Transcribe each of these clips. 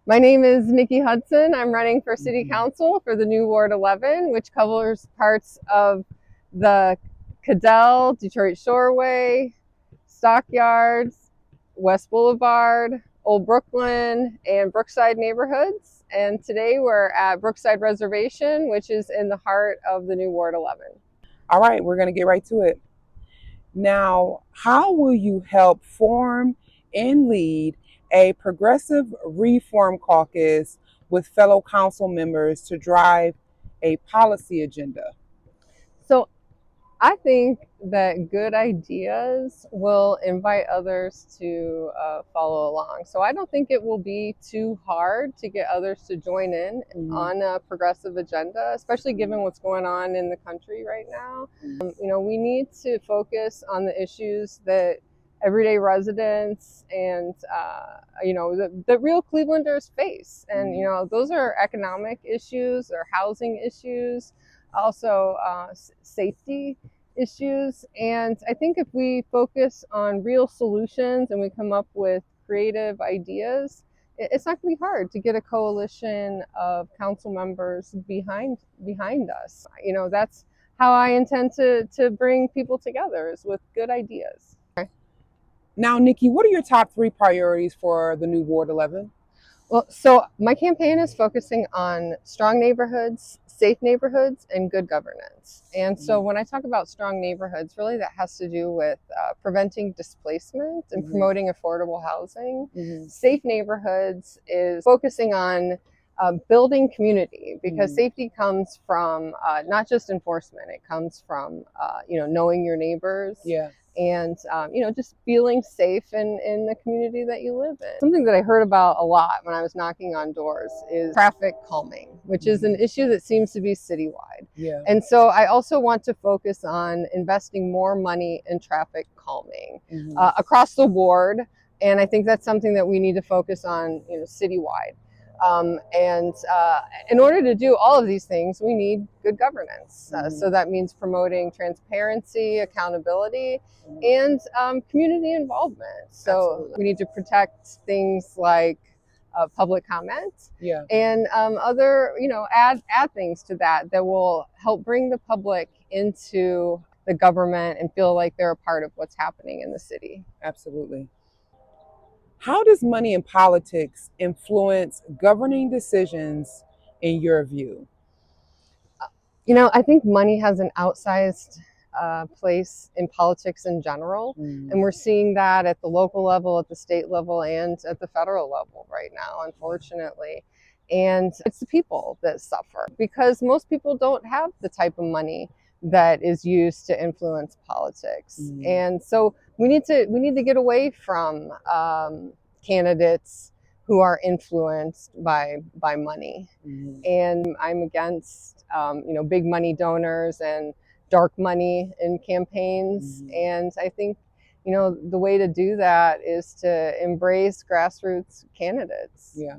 My name is Nikki Hudson. I'm running for City Council for the new Ward 11, which covers parts of the Cudell, Detroit Shoreway, Stockyards, West Boulevard, Old Brooklyn, and Brookside neighborhoods. And today we're at Brookside Reservation, which is in the heart of the new Ward 11. All right, we're going to get right to it. Now, how will you help form and lead a progressive reform caucus with fellow council members to drive a policy agenda? So I think that good ideas will invite others to follow along. So I don't think it will be too hard to get others to join in on a progressive agenda, especially given what's going on in the country right now. We need to focus on the issues that everyday residents and the real Clevelanders face. And those are economic issues or housing issues, also safety issues. And I think if we focus on real solutions and we come up with creative ideas, it's not going to be hard to get a coalition of council members behind us. That's how I intend to bring people together, is with good ideas. Now, Nikki, what are your top 3 priorities for the new Ward 11? Well, so my campaign is focusing on strong neighborhoods, safe neighborhoods, and good governance. And so when I talk about strong neighborhoods, really that has to do with preventing displacement and promoting affordable housing. Safe neighborhoods is focusing on building community, because safety comes from not just enforcement. It comes from knowing your neighbors. Yeah. And just feeling safe in the community that you live in. Something that I heard about a lot when I was knocking on doors is traffic calming, which is an issue that seems to be citywide. Yeah. And so I also want to focus on investing more money in traffic calming across the ward. And I think that's something that we need to focus on, citywide. In order to do all of these things, we need good governance. So that means promoting transparency, accountability, and community involvement. So Absolutely. we need to protect things like public comment, and other, add things to that will help bring the public into the government and feel like they're a part of what's happening in the city. Absolutely. How does money in politics influence governing decisions in your view? I think money has an outsized place in politics in general. And we're seeing that at the local level, at the state level, and at the federal level right now, unfortunately. And it's the people that suffer, because most people don't have the type of money that is used to influence politics. And so we need to get away from candidates who are influenced by money. And I'm against big money donors and dark money in campaigns. And I think the way to do that is to embrace grassroots candidates. Yeah.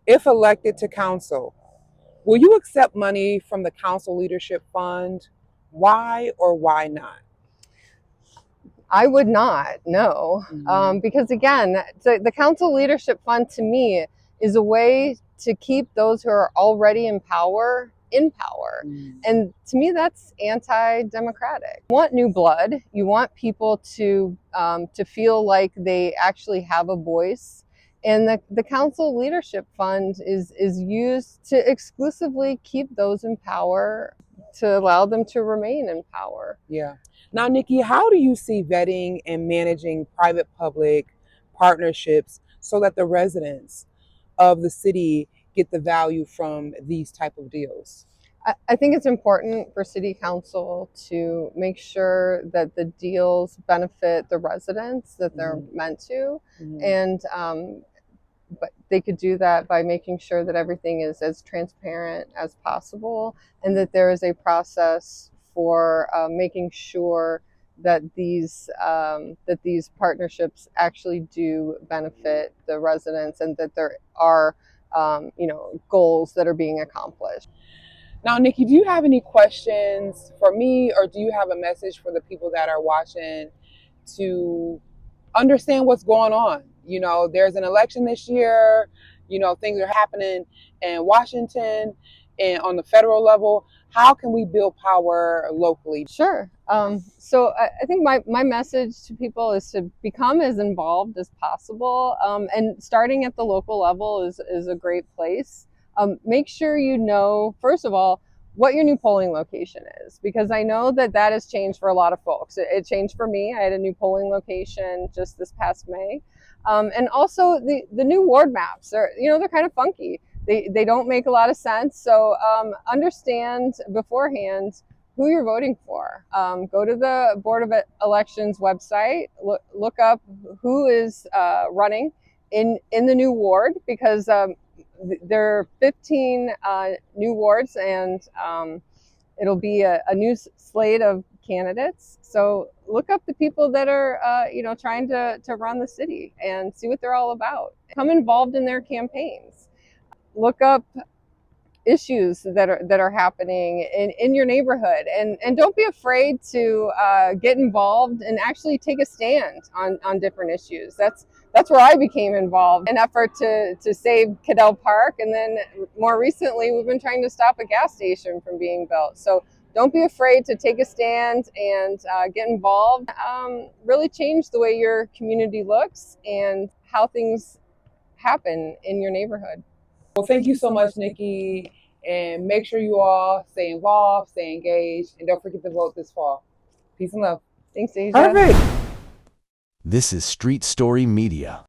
If elected to council, will you accept money from the council leadership fund? Why or why not? I would not, no. Because again, the council leadership fund to me is a way to keep those who are already in power. And to me, that's anti-democratic. You want new blood. You want people to feel like they actually have a voice. And the council leadership fund is used to exclusively keep those in power, to allow them to remain in power. Yeah. Now, Nikki, how do you see vetting and managing private-public partnerships so that the residents of the city get the value from these type of deals? I think it's important for City Council to make sure that the deals benefit the residents that they're meant to. And but they could do that by making sure that everything is as transparent as possible, and that there is a process for making sure that these partnerships actually do benefit the residents, and that there are goals that are being accomplished. Now, Nikki, do you have any questions for me, or do you have a message for the people that are watching to understand what's going on? There's an election this year. things are happening in Washington and on the federal level. How can we build power locally? Sure. So I think my message to people is to become as involved as possible. And starting at the local level is a great place. Make sure you know, first of all, what your new polling location is, because I know that has changed for a lot of folks. It changed for me. I had a new polling location just this past May. And also the new ward maps are, they're kind of funky. They don't make a lot of sense. So understand beforehand who you're voting for. Go to the Board of Elections website, look up who is running in the new ward, because there are 15 new wards, and it'll be a new slate of candidates. So look up the people that are trying to run the city and see what they're all about. Become involved in their campaigns. Look up issues that are happening in your neighborhood, and don't be afraid to get involved and actually take a stand on different issues. That's where I became involved in an effort to save Cudell Parke, and then more recently we've been trying to stop a gas station from being built. So don't be afraid to take a stand and get involved. Really change the way your community looks and how things happen in your neighborhood. Well, thank you so much, Nikki. And make sure you all stay involved, stay engaged, and don't forget to vote this fall. Peace and love. Thanks, Asia. Perfect. This is Street Story Media.